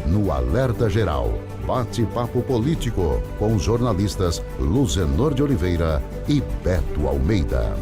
no Alerta Geral. Bate-papo político com os jornalistas Luzenor de Oliveira e Beto Almeida.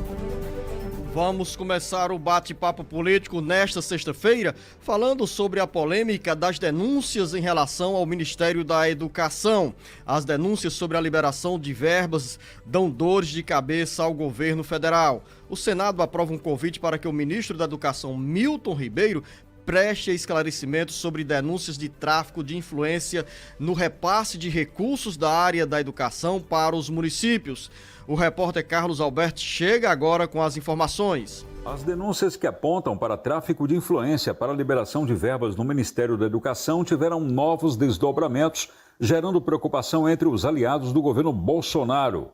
Vamos começar o bate-papo político nesta sexta-feira falando sobre a polêmica das denúncias em relação ao Ministério da Educação. As denúncias sobre a liberação de verbas dão dores de cabeça ao governo federal. O Senado aprova um convite para que o ministro da Educação, Milton Ribeiro, preste esclarecimentos sobre denúncias de tráfico de influência no repasse de recursos da área da educação para os municípios. O repórter Carlos Alberto chega agora com as informações. As denúncias que apontam para tráfico de influência para a liberação de verbas no Ministério da Educação tiveram novos desdobramentos, gerando preocupação entre os aliados do governo Bolsonaro.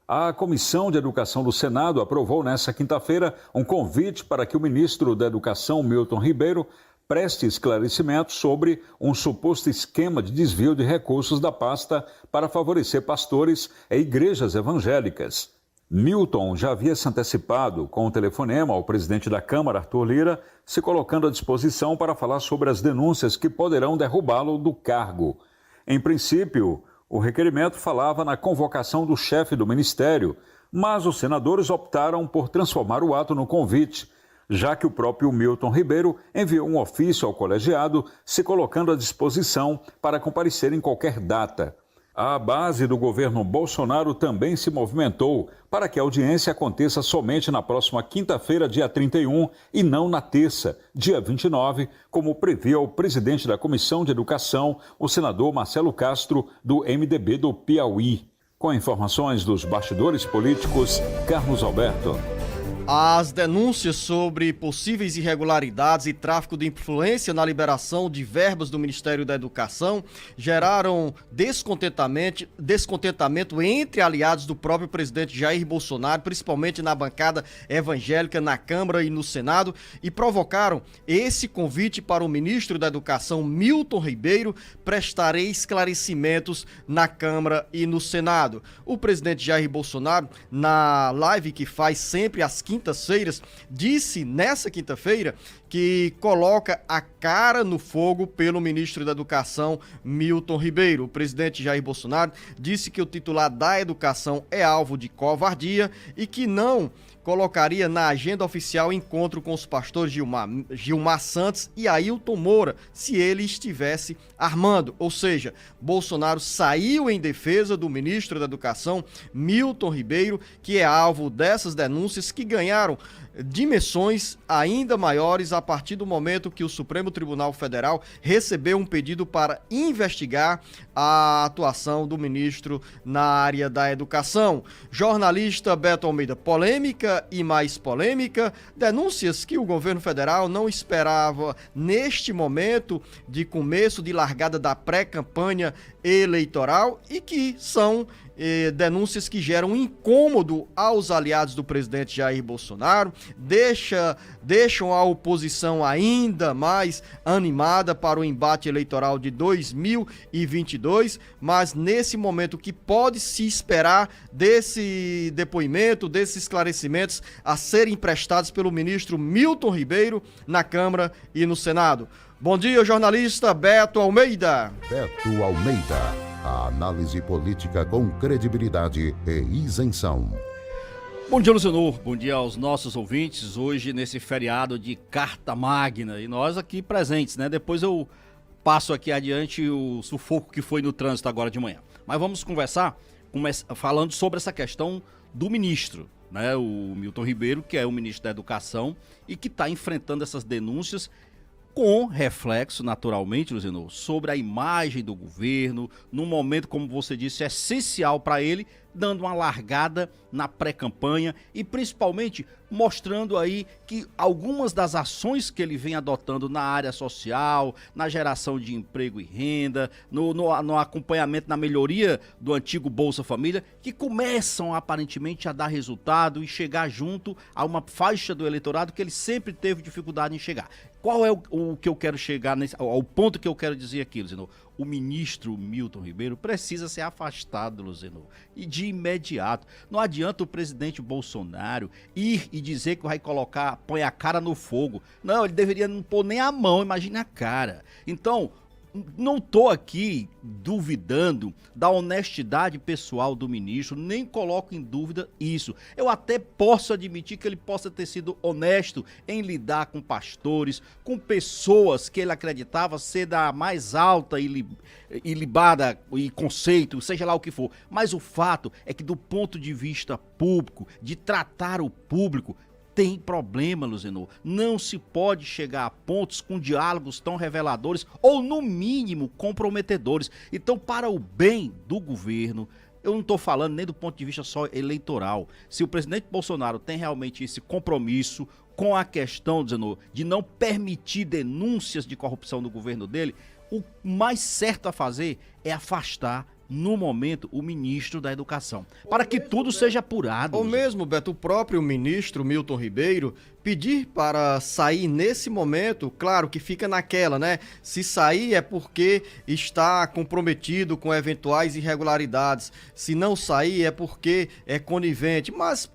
A Comissão de Educação do Senado aprovou nesta quinta-feira um convite para que o ministro da Educação, Milton Ribeiro, preste esclarecimentos sobre um suposto esquema de desvio de recursos da pasta para favorecer pastores e igrejas evangélicas. Milton já havia se antecipado com o telefonema ao presidente da Câmara, Arthur Lira, se colocando à disposição para falar sobre as denúncias que poderão derrubá-lo do cargo. Em princípio, o requerimento falava na convocação do chefe do ministério, mas os senadores optaram por transformar o ato no convite, já que o próprio Milton Ribeiro enviou um ofício ao colegiado se colocando à disposição para comparecer em qualquer data. A base do governo Bolsonaro também se movimentou para que a audiência aconteça somente na próxima quinta-feira, dia 31, e não na terça, dia 29, como previa o presidente da Comissão de Educação, o senador Marcelo Castro, do MDB do Piauí. Com informações dos bastidores políticos, Carlos Alberto. As denúncias sobre possíveis irregularidades e tráfico de influência na liberação de verbas do Ministério da Educação geraram descontentamento entre aliados do próprio presidente Jair Bolsonaro, principalmente na bancada evangélica na Câmara e no Senado, e provocaram esse convite para o ministro da Educação, Milton Ribeiro, prestar esclarecimentos na Câmara e no Senado. O presidente Jair Bolsonaro, na live que faz sempre às quintas-feiras, disse nessa quinta-feira que coloca a cara no fogo pelo ministro da Educação, Milton Ribeiro. O presidente Jair Bolsonaro disse que o titular da Educação é alvo de covardia e que não colocaria na agenda oficial encontro com os pastores Gilmar Santos e Ailton Moura, se ele estivesse armando. Ou seja, Bolsonaro saiu em defesa do ministro da Educação, Milton Ribeiro, que é alvo dessas denúncias que ganharam dimensões ainda maiores a partir do momento que o Supremo Tribunal Federal recebeu um pedido para investigar a atuação do ministro na área da educação. Jornalista Beto Almeida, polêmica e mais polêmica, denúncias que o governo federal não esperava neste momento de começo de largada da pré-campanha eleitoral e que são denúncias que geram incômodo aos aliados do presidente Jair Bolsonaro, deixam a oposição ainda mais animada para o embate eleitoral de 2022, mas nesse momento que pode se esperar desse depoimento, desses esclarecimentos a serem prestados pelo ministro Milton Ribeiro na Câmara e no Senado. Bom dia, jornalista Beto Almeida. Beto Almeida. A análise política com credibilidade e isenção. Bom dia, Luzenor. Bom dia aos nossos ouvintes. Hoje, nesse feriado de Carta Magna, e nós aqui presentes, né? Depois eu passo aqui adiante o sufoco que foi no trânsito agora de manhã. Mas vamos conversar falando sobre essa questão do ministro, né? O Milton Ribeiro, que é o ministro da Educação e que está enfrentando essas denúncias com reflexo, naturalmente, Luzenor, sobre a imagem do governo, num momento, como você disse, essencial para ele, dando uma largada na pré-campanha e principalmente mostrando aí que algumas das ações que ele vem adotando na área social, na geração de emprego e renda, no acompanhamento, na melhoria do antigo Bolsa Família, que começam aparentemente a dar resultado e chegar junto a uma faixa do eleitorado que ele sempre teve dificuldade em chegar. Qual é o que eu quero chegar, ao ponto que eu quero dizer aqui, Luzenor? O ministro Milton Ribeiro precisa ser afastado, Luzenor, e de imediato. Não adianta o presidente Bolsonaro ir e dizer que vai põe a cara no fogo. Não, ele deveria não pôr nem a mão, imagine a cara. Então, não estou aqui duvidando da honestidade pessoal do ministro, nem coloco em dúvida isso. Eu até posso admitir que ele possa ter sido honesto em lidar com pastores, com pessoas que ele acreditava ser da mais alta ilibada e conceito, seja lá o que for. Mas o fato é que do ponto de vista público, de tratar o público, tem problema, Luzenor. Não se pode chegar a pontos com diálogos tão reveladores ou, no mínimo, comprometedores. Então, para o bem do governo, eu não estou falando nem do ponto de vista só eleitoral. Se o presidente Bolsonaro tem realmente esse compromisso com a questão, Luzenor, de não permitir denúncias de corrupção no governo dele, o mais certo a fazer é afastar no momento, o ministro da Educação, para que tudo seja apurado. Ou mesmo, Beto, o próprio ministro Milton Ribeiro pedir para sair nesse momento, claro que fica naquela, né? Se sair é porque está comprometido com eventuais irregularidades. Se não sair é porque é conivente, mas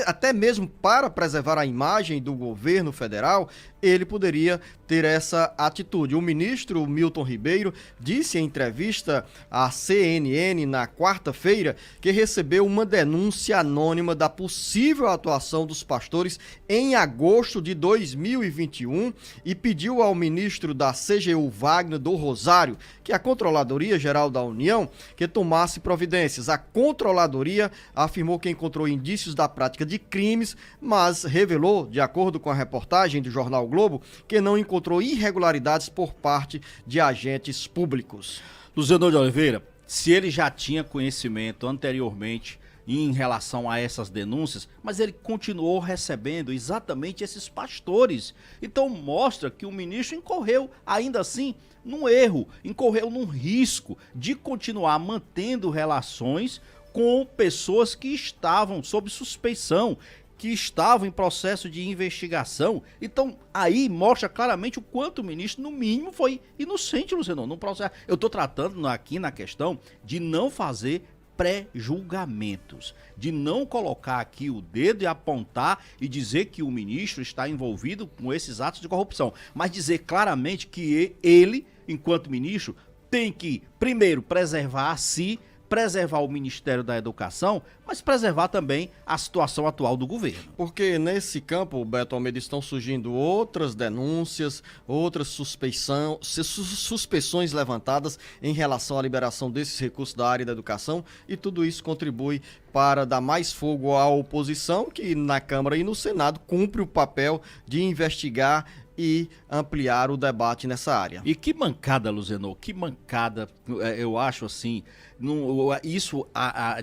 até mesmo para preservar a imagem do governo federal, ele poderia ter essa atitude. O ministro Milton Ribeiro disse em entrevista à CNN na quarta-feira que recebeu uma denúncia anônima da possível atuação dos pastores em agosto de 2021 e pediu ao ministro da CGU, Wagner do Rosário, que é a Controladoria Geral da União, que tomasse providências. A Controladoria afirmou que encontrou indícios da prática de crimes, mas revelou, de acordo com a reportagem do jornal Globo, que não encontrou irregularidades por parte de agentes públicos. Luzenor de Oliveira, se ele já tinha conhecimento anteriormente em relação a essas denúncias, mas ele continuou recebendo exatamente esses pastores. Então mostra que o ministro incorreu, ainda assim, num erro, incorreu num risco de continuar mantendo relações com pessoas que estavam sob suspeição, que estavam em processo de investigação. Então, aí mostra claramente o quanto o ministro, no mínimo, foi inocente, Luciano, no processo. Eu estou tratando aqui na questão de não fazer pré-julgamentos, de não colocar aqui o dedo e apontar e dizer que o ministro está envolvido com esses atos de corrupção, mas dizer claramente que ele, enquanto ministro, tem que, primeiro, preservar a si, preservar o Ministério da Educação, mas preservar também a situação atual do governo. Porque nesse campo, Beto Almeida, estão surgindo outras denúncias, outras suspeições levantadas em relação à liberação desses recursos da área da educação, e tudo isso contribui para dar mais fogo à oposição, que na Câmara e no Senado cumpre o papel de investigar e ampliar o debate nessa área. E que mancada, Luzenor, que mancada, eu acho assim, isso,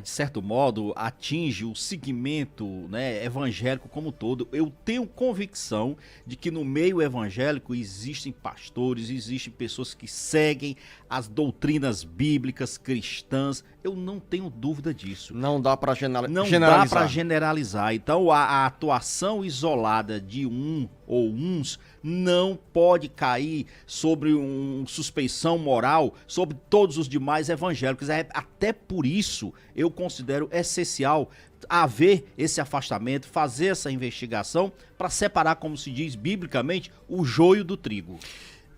de certo modo, atinge o segmento, né, evangélico como um todo. Eu tenho convicção de que no meio evangélico existem pastores, existem pessoas que seguem as doutrinas bíblicas cristãs. Eu não tenho dúvida disso. Não dá para generalizar. Não dá para generalizar. Então, a atuação isolada de um ou uns não pode cair sobre uma suspeição moral sobre todos os demais evangélicos. Até por isso, eu considero essencial haver esse afastamento, fazer essa investigação para separar, como se diz biblicamente, o joio do trigo.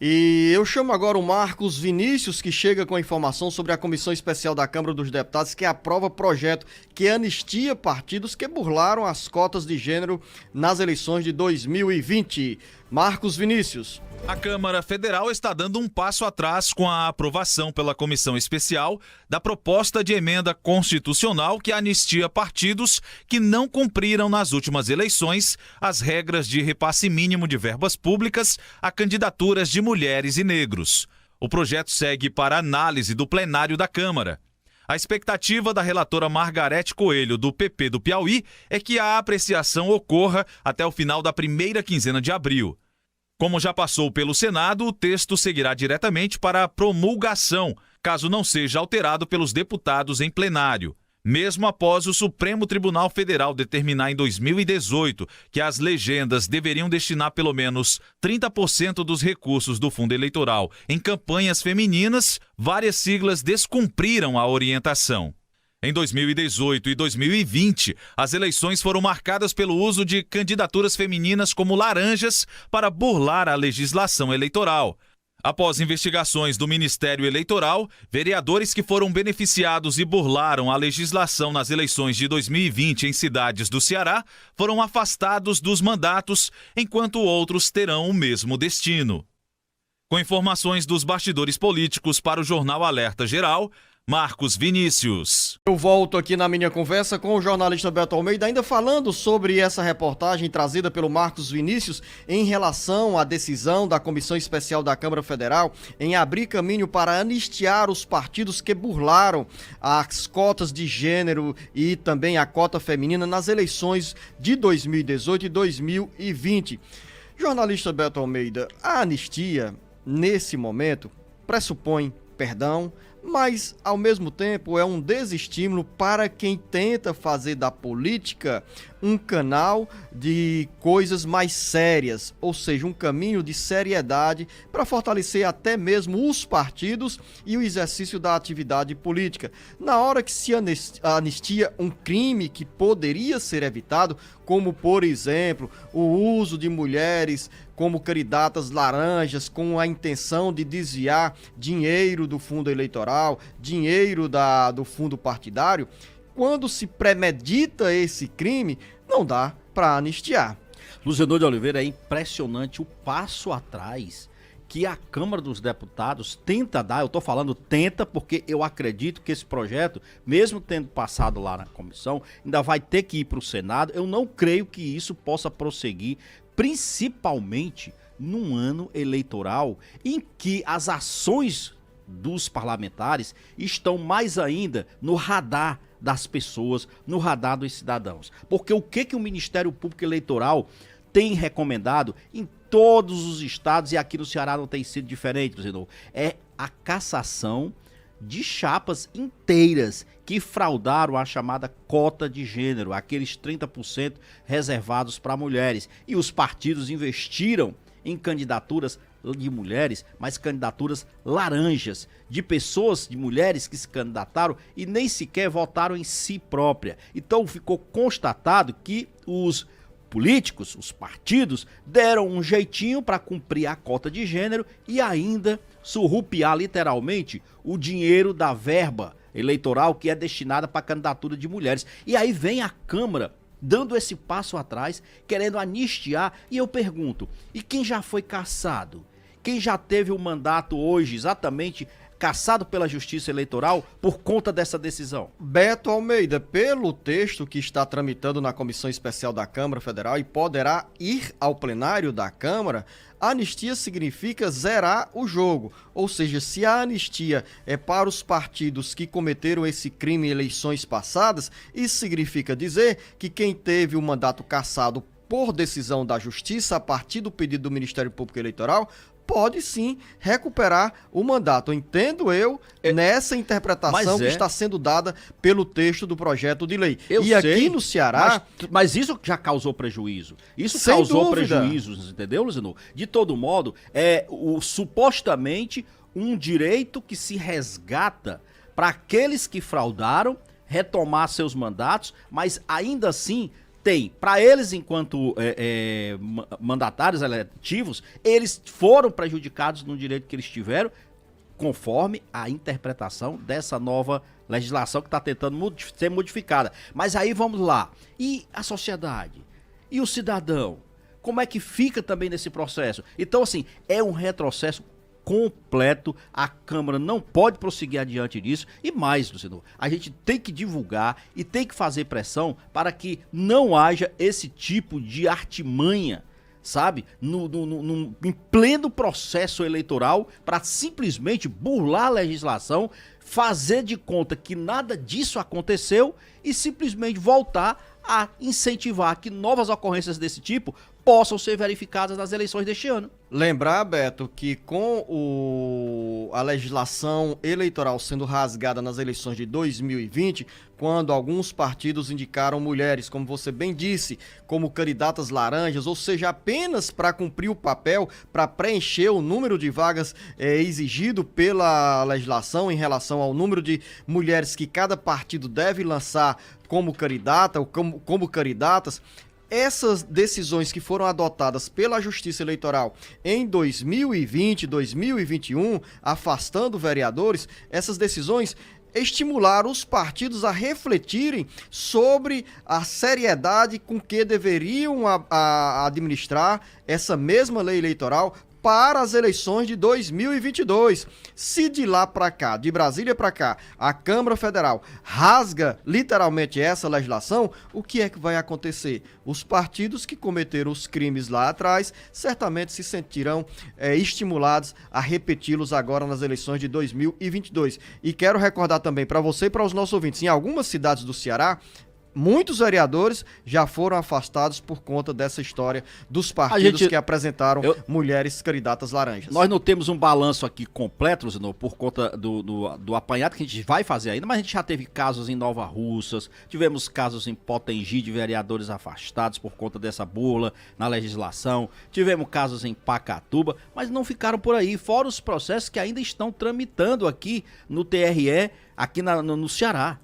E eu chamo agora o Marcos Vinícius, que chega com a informação sobre a Comissão Especial da Câmara dos Deputados, que aprova projeto que anistia partidos que burlaram as cotas de gênero nas eleições de 2020. Marcos Vinícius. A Câmara Federal está dando um passo atrás com a aprovação pela Comissão Especial da proposta de emenda constitucional que anistia partidos que não cumpriram nas últimas eleições as regras de repasse mínimo de verbas públicas a candidaturas de mulheres e negros. O projeto segue para análise do plenário da Câmara. A expectativa da relatora Margarete Coelho, do PP do Piauí, é que a apreciação ocorra até o final da primeira quinzena de abril. Como já passou pelo Senado, o texto seguirá diretamente para a promulgação, caso não seja alterado pelos deputados em plenário. Mesmo após o Supremo Tribunal Federal determinar em 2018 que as legendas deveriam destinar pelo menos 30% dos recursos do fundo eleitoral em campanhas femininas, várias siglas descumpriram a orientação. Em 2018 e 2020, as eleições foram marcadas pelo uso de candidaturas femininas como laranjas para burlar a legislação eleitoral. Após investigações do Ministério Eleitoral, vereadores que foram beneficiados e burlaram a legislação nas eleições de 2020 em cidades do Ceará foram afastados dos mandatos, enquanto outros terão o mesmo destino. Com informações dos bastidores políticos para o Jornal Alerta Geral, Marcos Vinícius. Eu volto aqui na minha conversa com o jornalista Beto Almeida, ainda falando sobre essa reportagem trazida pelo Marcos Vinícius em relação à decisão da Comissão Especial da Câmara Federal em abrir caminho para anistiar os partidos que burlaram as cotas de gênero e também a cota feminina nas eleições de 2018 e 2020. Jornalista Beto Almeida, a anistia, nesse momento, pressupõe perdão, mas ao mesmo tempo é um desestímulo para quem tenta fazer da política um canal de coisas mais sérias, ou seja, um caminho de seriedade para fortalecer até mesmo os partidos e o exercício da atividade política. Na hora que se anistia um crime que poderia ser evitado, como por exemplo o uso de mulheres como candidatas laranjas com a intenção de desviar dinheiro do fundo eleitoral, dinheiro do fundo partidário, quando se premedita esse crime, não dá para anistiar. Luzenor de Oliveira, é impressionante o passo atrás que a Câmara dos Deputados tenta dar. Eu estou falando tenta porque eu acredito que esse projeto, mesmo tendo passado lá na comissão, ainda vai ter que ir para o Senado. Eu não creio que isso possa prosseguir, principalmente num ano eleitoral em que as ações dos parlamentares estão mais ainda no radar das pessoas, no radar dos cidadãos. Porque o que o Ministério Público Eleitoral tem recomendado em todos os estados, e aqui no Ceará não tem sido diferente, senhor, é a cassação de chapas inteiras que fraudaram a chamada cota de gênero, aqueles 30% reservados para mulheres. E os partidos investiram em candidaturas de mulheres, mas candidaturas laranjas, de pessoas, de mulheres que se candidataram e nem sequer votaram em si própria. Então ficou constatado que os políticos, os partidos, deram um jeitinho para cumprir a cota de gênero e ainda surrupiar literalmente o dinheiro da verba eleitoral que é destinada para a candidatura de mulheres. E aí vem a Câmara dando esse passo atrás, querendo anistiar, e eu pergunto, e quem já foi cassado? Quem já teve o mandato hoje exatamente cassado pela Justiça Eleitoral por conta dessa decisão? Beto Almeida, pelo texto que está tramitando na Comissão Especial da Câmara Federal e poderá ir ao plenário da Câmara, a anistia significa zerar o jogo. Ou seja, se a anistia é para os partidos que cometeram esse crime em eleições passadas, isso significa dizer que quem teve o mandato cassado por decisão da Justiça a partir do pedido do Ministério Público Eleitoral pode sim recuperar o mandato. Entendo eu nessa interpretação que está sendo dada pelo texto do projeto de lei. Aqui no Ceará... Mas isso já causou prejuízo. Isso sem causou dúvida. prejuízos, entendeu, Luzenor? De todo modo, é supostamente um direito que se resgata para aqueles que fraudaram retomar seus mandatos, mas ainda assim tem, para eles enquanto mandatários eletivos, eles foram prejudicados no direito que eles tiveram, conforme a interpretação dessa nova legislação que está tentando ser modificada. Mas aí vamos lá, e a sociedade? E o cidadão? Como é que fica também nesse processo? Então assim, é um retrocesso completo, a Câmara não pode prosseguir adiante disso, e mais, Luciano, a gente tem que divulgar e tem que fazer pressão para que não haja esse tipo de artimanha, sabe, em pleno processo eleitoral, para simplesmente burlar a legislação, fazer de conta que nada disso aconteceu e simplesmente voltar a incentivar que novas ocorrências desse tipo possam ser verificadas nas eleições deste ano. Lembrar, Beto, que com a legislação eleitoral sendo rasgada nas eleições de 2020, quando alguns partidos indicaram mulheres, como você bem disse, como candidatas laranjas, ou seja, apenas para cumprir o papel, para preencher o número de vagas exigido pela legislação em relação ao número de mulheres que cada partido deve lançar como candidata ou como candidatas, essas decisões que foram adotadas pela Justiça Eleitoral em 2020, 2021, afastando vereadores, essas decisões estimularam os partidos a refletirem sobre a seriedade com que deveriam administrar essa mesma lei eleitoral para as eleições de 2022. Se de lá para cá, de Brasília para cá, a Câmara Federal rasga literalmente essa legislação, o que é que vai acontecer? Os partidos que cometeram os crimes lá atrás certamente se sentirão estimulados a repeti-los agora nas eleições de 2022. E quero recordar também para você e para os nossos ouvintes, em algumas cidades do Ceará, muitos vereadores já foram afastados por conta dessa história dos partidos que apresentaram mulheres candidatas laranjas. Nós não temos um balanço aqui completo, Luciano, por conta do apanhado que a gente vai fazer ainda, mas a gente já teve casos em Nova Russas, tivemos casos em Potengi de vereadores afastados por conta dessa burla na legislação, tivemos casos em Pacatuba, mas não ficaram por aí, fora os processos que ainda estão tramitando aqui no TRE, aqui no Ceará.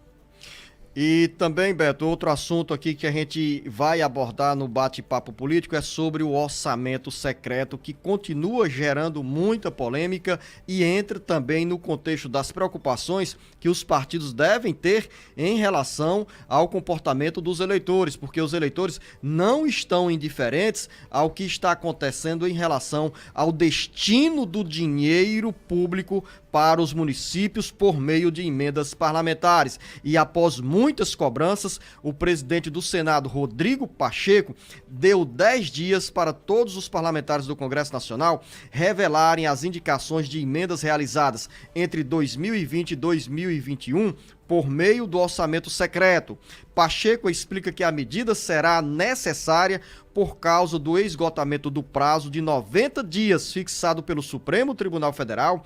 E também, Beto, outro assunto aqui que a gente vai abordar no bate-papo político é sobre o orçamento secreto, que continua gerando muita polêmica e entra também no contexto das preocupações que os partidos devem ter em relação ao comportamento dos eleitores, porque os eleitores não estão indiferentes ao que está acontecendo em relação ao destino do dinheiro público para os municípios por meio de emendas parlamentares. E após muitas cobranças, o presidente do Senado, Rodrigo Pacheco, deu 10 dias para todos os parlamentares do Congresso Nacional revelarem as indicações de emendas realizadas entre 2020 e 2021 por meio do orçamento secreto. Pacheco explica que a medida será necessária por causa do esgotamento do prazo de 90 dias fixado pelo Supremo Tribunal Federal,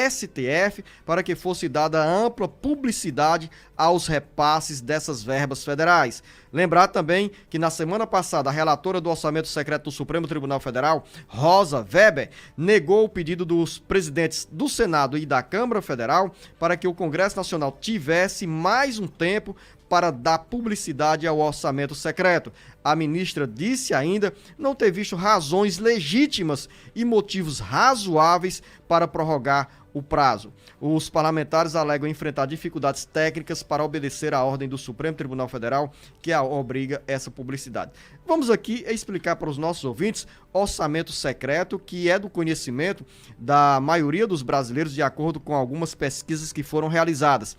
STF, para que fosse dada ampla publicidade aos repasses dessas verbas federais. Lembrar também que na semana passada a relatora do orçamento secreto do Supremo Tribunal Federal, Rosa Weber, negou o pedido dos presidentes do Senado e da Câmara Federal para que o Congresso Nacional tivesse mais um tempo para dar publicidade ao orçamento secreto. A ministra disse ainda não ter visto razões legítimas e motivos razoáveis para prorrogar o prazo. Os parlamentares alegam enfrentar dificuldades técnicas para obedecer à ordem do Supremo Tribunal Federal que obriga essa publicidade. Vamos aqui explicar para os nossos ouvintes orçamento secreto, que é do conhecimento da maioria dos brasileiros de acordo com algumas pesquisas que foram realizadas.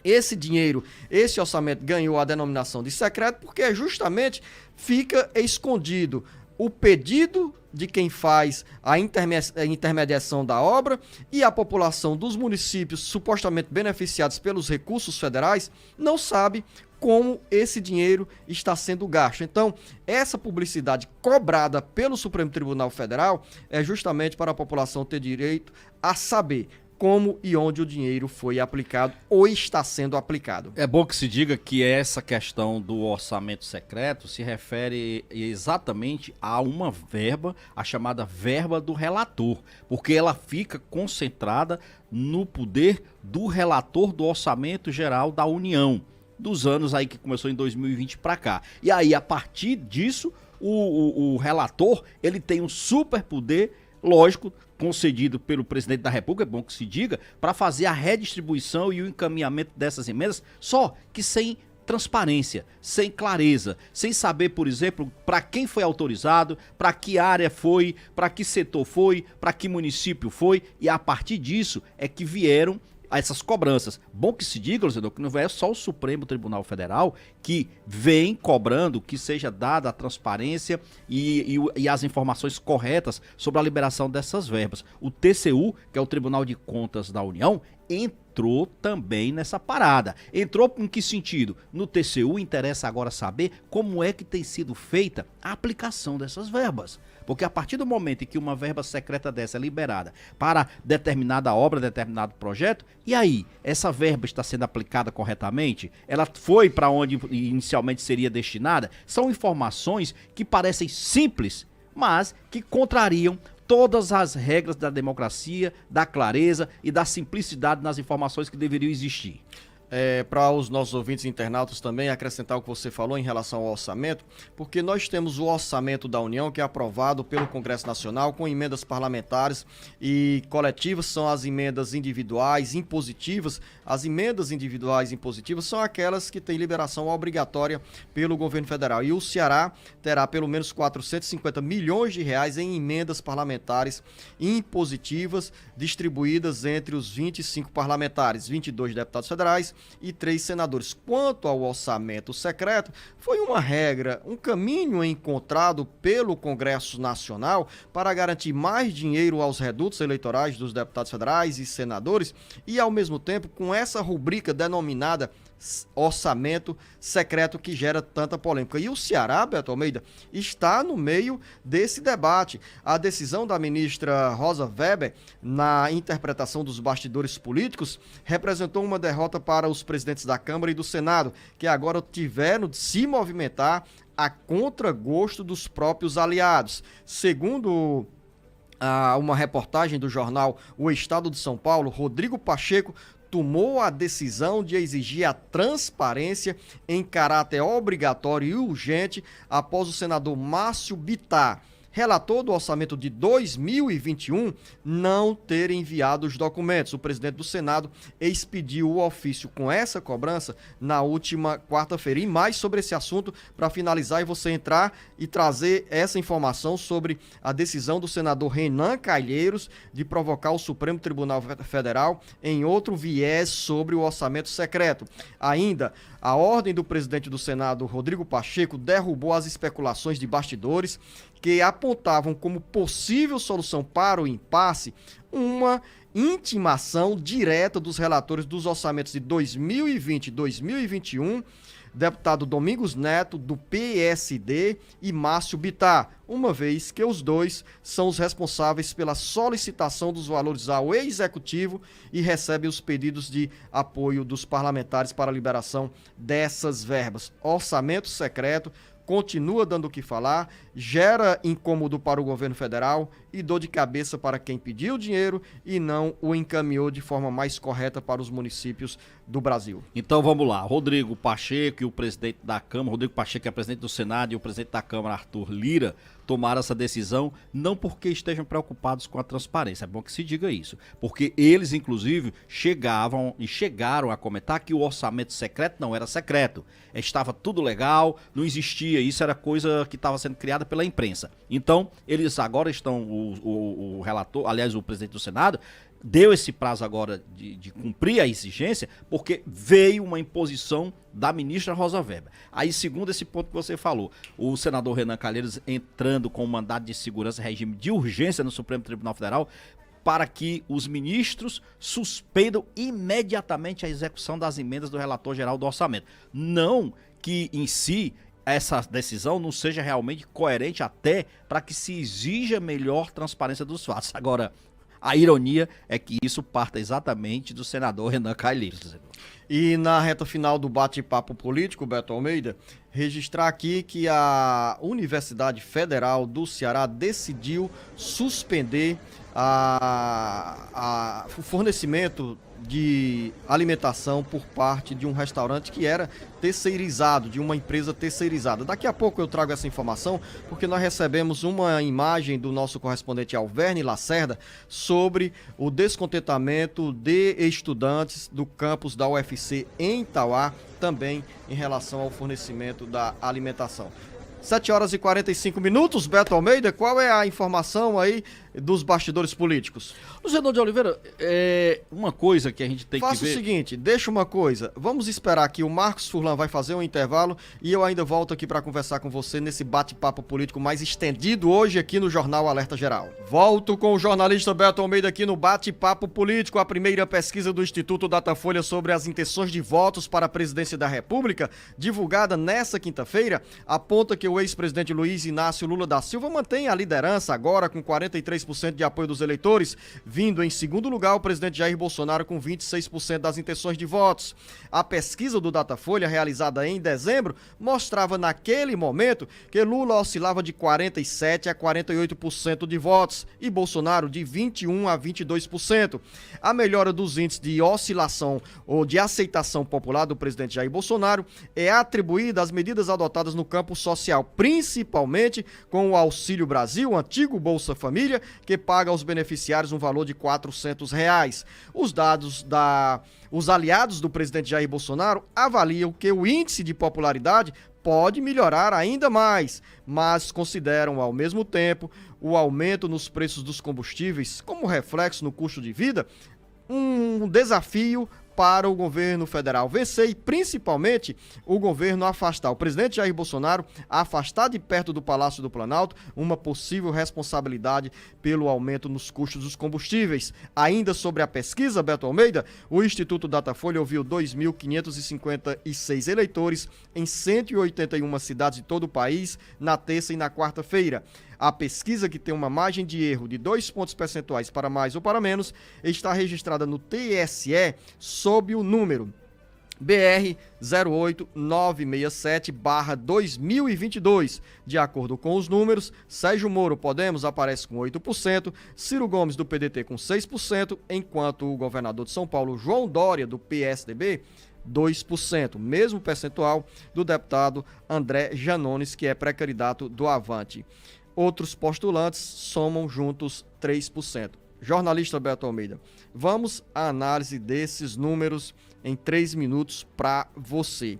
Esse dinheiro, esse orçamento ganhou a denominação de secreto porque justamente fica escondido o pedido de quem faz a intermediação da obra e a população dos municípios supostamente beneficiados pelos recursos federais não sabe como esse dinheiro está sendo gasto. Então, essa publicidade cobrada pelo Supremo Tribunal Federal é justamente para a população ter direito a saber como e onde o dinheiro foi aplicado ou está sendo aplicado. É bom que se diga que essa questão do orçamento secreto se refere exatamente a uma verba, a chamada verba do relator, porque ela fica concentrada no poder do relator do Orçamento Geral da União, dos anos aí que começou em 2020 para cá. E aí, a partir disso, o relator, ele tem um superpoder, lógico, concedido pelo presidente da República, é bom que se diga, para fazer a redistribuição e o encaminhamento dessas emendas, só que sem transparência, sem clareza, sem saber, por exemplo, para quem foi autorizado, para que área foi, para que setor foi, para que município foi, e a partir disso é que vieram essas cobranças. Bom que se diga, Luciano, que não é só o Supremo Tribunal Federal que vem cobrando que seja dada a transparência e as informações corretas sobre a liberação dessas verbas. O TCU, que é o Tribunal de Contas da União, entrou também nessa parada. Entrou em que sentido? No TCU interessa agora saber como é que tem sido feita a aplicação dessas verbas. Porque a partir do momento em que uma verba secreta dessa é liberada para determinada obra, determinado projeto, e aí, essa verba está sendo aplicada corretamente? Ela foi para onde inicialmente seria destinada? São informações que parecem simples, mas que contrariam todas as regras da democracia, da clareza e da simplicidade nas informações que deveriam existir. para os nossos ouvintes e internautas também acrescentar o que você falou em relação ao orçamento, porque nós temos o orçamento da União, que é aprovado pelo Congresso Nacional com emendas parlamentares e coletivas, são as emendas individuais impositivas. As emendas individuais impositivas são aquelas que têm liberação obrigatória pelo governo federal. E o Ceará terá pelo menos 450 milhões de reais em emendas parlamentares impositivas distribuídas entre os 25 parlamentares, 22 deputados federais e 3 senadores. Quanto ao orçamento secreto, foi uma regra, um caminho encontrado pelo Congresso Nacional para garantir mais dinheiro aos redutos eleitorais dos deputados federais e senadores e, ao mesmo tempo, com essa rubrica denominada orçamento secreto que gera tanta polêmica. E o Ceará, Beto Almeida, está no meio desse debate. A decisão da ministra Rosa Weber, na interpretação dos bastidores políticos, representou uma derrota para os presidentes da Câmara e do Senado, que agora tiveram de se movimentar a contragosto dos próprios aliados. Segundo uma reportagem do jornal O Estado de São Paulo, Rodrigo Pacheco tomou a decisão de exigir a transparência em caráter obrigatório e urgente após o senador Márcio Bittar, relator do orçamento de 2021, não ter enviado os documentos. O presidente do Senado expediu o ofício com essa cobrança na última quarta-feira. E mais sobre esse assunto, para finalizar, e você entrar e trazer essa informação sobre a decisão do senador Renan Calheiros de provocar o Supremo Tribunal Federal em outro viés sobre o orçamento secreto. Ainda, a ordem do presidente do Senado, Rodrigo Pacheco, derrubou as especulações de bastidores que apontavam como possível solução para o impasse uma intimação direta dos relatores dos orçamentos de 2020 e 2021, deputado Domingos Neto, do PSD, e Márcio Bittar, uma vez que os dois são os responsáveis pela solicitação dos valores ao executivo e recebem os pedidos de apoio dos parlamentares para a liberação dessas verbas. Orçamento secreto continua dando o que falar, gera incômodo para o governo federal e dor de cabeça para quem pediu o dinheiro e não o encaminhou de forma mais correta para os municípios do Brasil. Então vamos lá, Rodrigo Pacheco e o presidente da Câmara, Rodrigo Pacheco que é presidente do Senado e o presidente da Câmara, Arthur Lira, tomaram essa decisão não porque estejam preocupados com a transparência, é bom que se diga isso, porque eles inclusive chegaram a comentar que o orçamento secreto não era secreto, estava tudo legal, não existia, isso era coisa que estava sendo criada pela imprensa. Então eles agora estão, o relator, aliás o presidente do Senado, deu esse prazo agora de cumprir a exigência, porque veio uma imposição da ministra Rosa Weber. Aí, segundo esse ponto que você falou, o senador Renan Calheiros entrando com um mandado de segurança e regime de urgência no Supremo Tribunal Federal para que os ministros suspendam imediatamente a execução das emendas do relator geral do orçamento. Não que em si essa decisão não seja realmente coerente até para que se exija melhor transparência dos fatos. Agora, a ironia é que isso parta exatamente do senador Renan Calheiros. E na reta final do bate-papo político, Beto Almeida, registrar aqui que a Universidade Federal do Ceará decidiu suspender o fornecimento de alimentação por parte de um restaurante que era terceirizado, de uma empresa terceirizada. Daqui a pouco eu trago essa informação, porque nós recebemos uma imagem do nosso correspondente Alverne Lacerda sobre o descontentamento de estudantes do campus da UFC em Itauá, também em relação ao fornecimento da alimentação. 7 horas e 45 minutos, Beto Almeida, qual é a informação aí dos bastidores políticos? Luciano de Oliveira, uma coisa que a gente tem que ver... Faça o seguinte, deixa uma coisa, vamos esperar que o Marcos Furlan vai fazer um intervalo e eu ainda volto aqui para conversar com você nesse bate-papo político mais estendido hoje aqui no Jornal Alerta Geral. Volto com o jornalista Beto Almeida aqui no bate-papo político. A primeira pesquisa do Instituto Datafolha sobre as intenções de votos para a presidência da República, divulgada nesta quinta-feira, aponta que o o ex-presidente Luiz Inácio Lula da Silva mantém a liderança agora com 43% de apoio dos eleitores, vindo em segundo lugar o presidente Jair Bolsonaro com 26% das intenções de votos. A pesquisa do Datafolha, realizada em dezembro, mostrava naquele momento que Lula oscilava de 47% a 48% de votos e Bolsonaro de 21% a 22%. A melhora dos índices de oscilação ou de aceitação popular do presidente Jair Bolsonaro é atribuída às medidas adotadas no campo social, principalmente com o Auxílio Brasil, o antigo Bolsa Família, que paga aos beneficiários um valor de R$ 400. Os aliados do presidente Jair Bolsonaro avaliam que o índice de popularidade pode melhorar ainda mais, mas consideram ao mesmo tempo o aumento nos preços dos combustíveis como reflexo no custo de vida um desafio para o governo federal vencer e, principalmente, o governo afastar, o presidente Jair Bolsonaro afastar de perto do Palácio do Planalto uma possível responsabilidade pelo aumento nos custos dos combustíveis. Ainda sobre a pesquisa, Beto Almeida, o Instituto Datafolha ouviu 2.556 eleitores em 181 cidades de todo o país na terça e na quarta-feira. A pesquisa, que tem uma margem de erro de 2 pontos percentuais para mais ou para menos, está registrada no TSE sob o número BR 08967/2022. De acordo com os números, Sérgio Moro, Podemos, aparece com 8%, Ciro Gomes, do PDT, com 6%, enquanto o governador de São Paulo, João Dória, do PSDB, 2%, mesmo percentual do deputado André Janones, que é pré-candidato do Avante. Outros postulantes somam juntos 3%. Jornalista Beto Almeida, vamos à análise desses números em 3 minutos para você.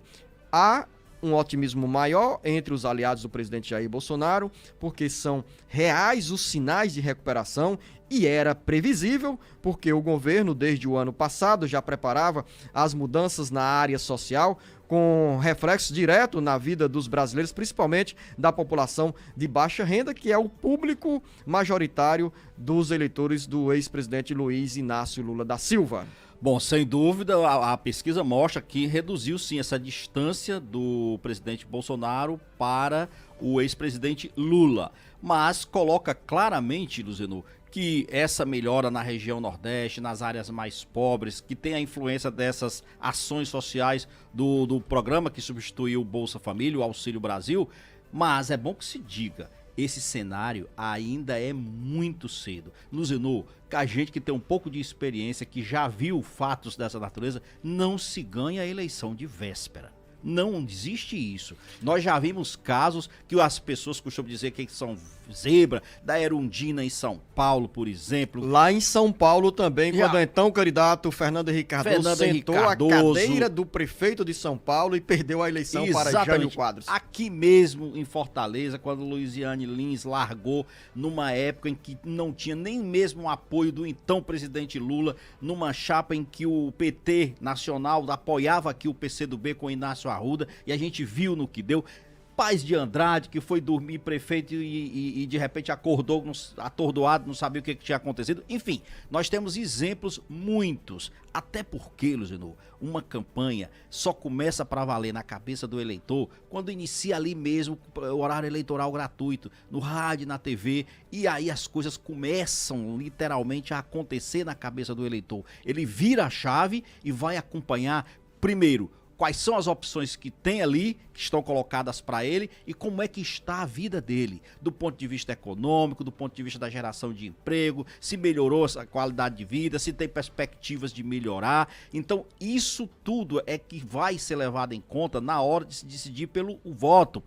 Há um otimismo maior entre os aliados do presidente Jair Bolsonaro, porque são reais os sinais de recuperação e era previsível, porque o governo, desde o ano passado, já preparava as mudanças na área social, com reflexo direto na vida dos brasileiros, principalmente da população de baixa renda, que é o público majoritário dos eleitores do ex-presidente Luiz Inácio Lula da Silva. Bom, sem dúvida, a pesquisa mostra que reduziu sim essa distância do presidente Bolsonaro para o ex-presidente Lula, mas coloca claramente, Luzenor, que essa melhora na região Nordeste, nas áreas mais pobres, que tem a influência dessas ações sociais do programa que substituiu o Bolsa Família, o Auxílio Brasil, mas é bom que se diga, esse cenário ainda é muito cedo. Luzenor, que a gente que tem um pouco de experiência, que já viu fatos dessa natureza, não se ganha a eleição de véspera. Não existe isso. Nós já vimos casos que as pessoas costumam dizer que são zebra, da Erundina em São Paulo, por exemplo. Lá em São Paulo também, quando o então candidato Fernando Henrique Cardoso sentou a cadeira do prefeito de São Paulo e perdeu a eleição para Jânio Quadros. Aqui mesmo em Fortaleza, quando Luiziane Lins largou numa época em que não tinha nem mesmo o apoio do então presidente Lula, numa chapa em que o PT nacional apoiava aqui o PCdoB com Inácio Arruda, e a gente viu no que deu. Paz de Andrade, que foi dormir prefeito e de repente acordou atordoado, não sabia o que tinha acontecido. Enfim, nós temos exemplos muitos. Até porque, Luzenor, uma campanha só começa para valer na cabeça do eleitor quando inicia ali mesmo o horário eleitoral gratuito, no rádio, na TV, e aí as coisas começam literalmente a acontecer na cabeça do eleitor. Ele vira a chave e vai acompanhar, primeiro, quais são as opções que tem ali, que estão colocadas para ele, e como é que está a vida dele, do ponto de vista econômico, do ponto de vista da geração de emprego, se melhorou a qualidade de vida, se tem perspectivas de melhorar. Então, isso tudo é que vai ser levado em conta na hora de se decidir pelo voto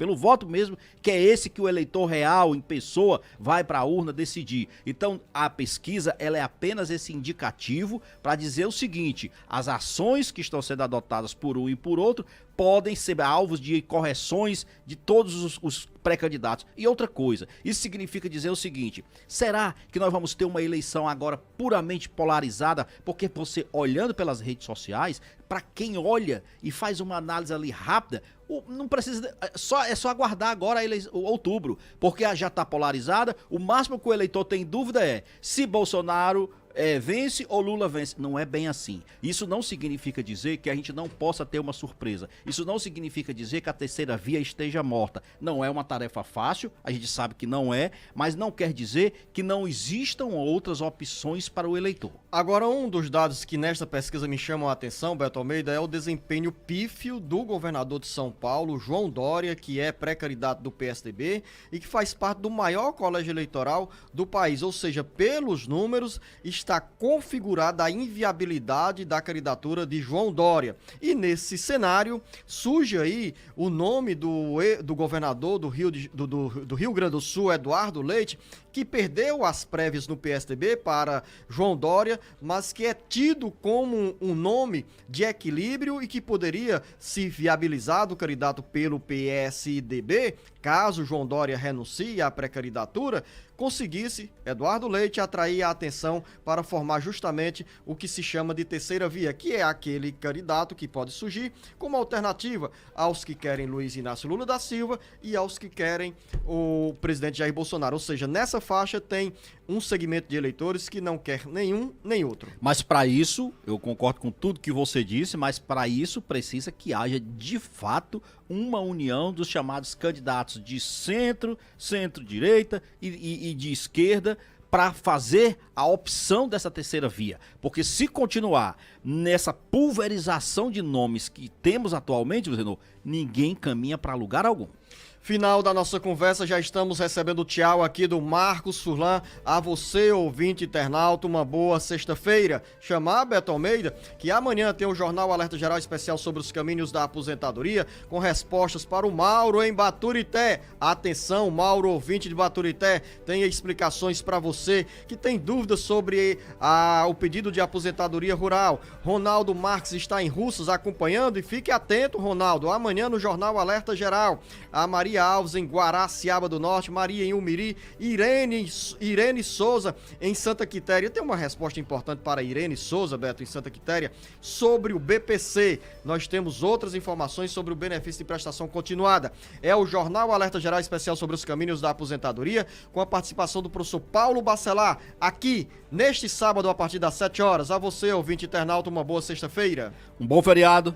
mesmo, que é esse que o eleitor real, em pessoa, vai para a urna decidir. Então, a pesquisa, ela é apenas esse indicativo para dizer o seguinte: as ações que estão sendo adotadas por um e por outro podem ser alvos de correções de todos os pré-candidatos. E outra coisa, isso significa dizer o seguinte: será que nós vamos ter uma eleição agora puramente polarizada? Porque você, olhando pelas redes sociais, para quem olha e faz uma análise ali rápida, não precisa, é só aguardar agora outubro, porque já está polarizada. O máximo que o eleitor tem dúvida é se Bolsonaro vence ou Lula vence. Não é bem assim. Isso não significa dizer que a gente não possa ter uma surpresa. Isso não significa dizer que a terceira via esteja morta. Não é uma tarefa fácil, a gente sabe que não é, mas não quer dizer que não existam outras opções para o eleitor. Agora, um dos dados que nesta pesquisa me chamam a atenção, Beto Almeida, é o desempenho pífio do governador de São Paulo, João Dória, que é pré-candidato do PSDB e que faz parte do maior colégio eleitoral do país. Ou seja, pelos números, está configurada a inviabilidade da candidatura de João Dória. E nesse cenário, surge aí o nome do governador do Rio Grande do Sul, Eduardo Leite, que perdeu as prévias no PSDB para João Dória, mas que é tido como um nome de equilíbrio e que poderia se viabilizar do candidato pelo PSDB, caso João Dória renuncie à pré-candidatura, conseguisse Eduardo Leite atrair a atenção para formar justamente o que se chama de terceira via, que é aquele candidato que pode surgir como alternativa aos que querem Luiz Inácio Lula da Silva e aos que querem o presidente Jair Bolsonaro. Ou seja, nessa faixa tem um segmento de eleitores que não quer nenhum nem outro. Mas para isso, eu concordo com tudo que você disse, mas para isso precisa que haja de fato uma união dos chamados candidatos de centro, centro-direita e de esquerda para fazer a opção dessa terceira via. Porque se continuar nessa pulverização de nomes que temos atualmente, ninguém caminha para lugar algum. Final da nossa conversa, já estamos recebendo o tchau aqui do Marcos Furlan. A você, ouvinte internauta, uma boa sexta-feira. Chamar Beto Almeida, que amanhã tem o Jornal Alerta Geral Especial sobre os caminhos da aposentadoria, com respostas para o Mauro em Baturité. Atenção, Mauro, ouvinte de Baturité, tem explicações para você que tem dúvidas sobre o pedido de aposentadoria rural. Ronaldo Marques está em Russas acompanhando e fique atento, Ronaldo, amanhã no Jornal Alerta Geral. A Maria Alves em Guaraciaba do Norte, Maria em Umiri, Irene Souza em Santa Quitéria. Tem uma resposta importante para Irene Souza, Beto, em Santa Quitéria, sobre o BPC. Nós temos outras informações sobre o benefício de prestação continuada. É o Jornal Alerta Geral Especial sobre os caminhos da aposentadoria, com a participação do professor Paulo Bacelar, aqui, neste sábado, a partir das 7 horas. A você, ouvinte internauta, uma boa sexta-feira. Um bom feriado.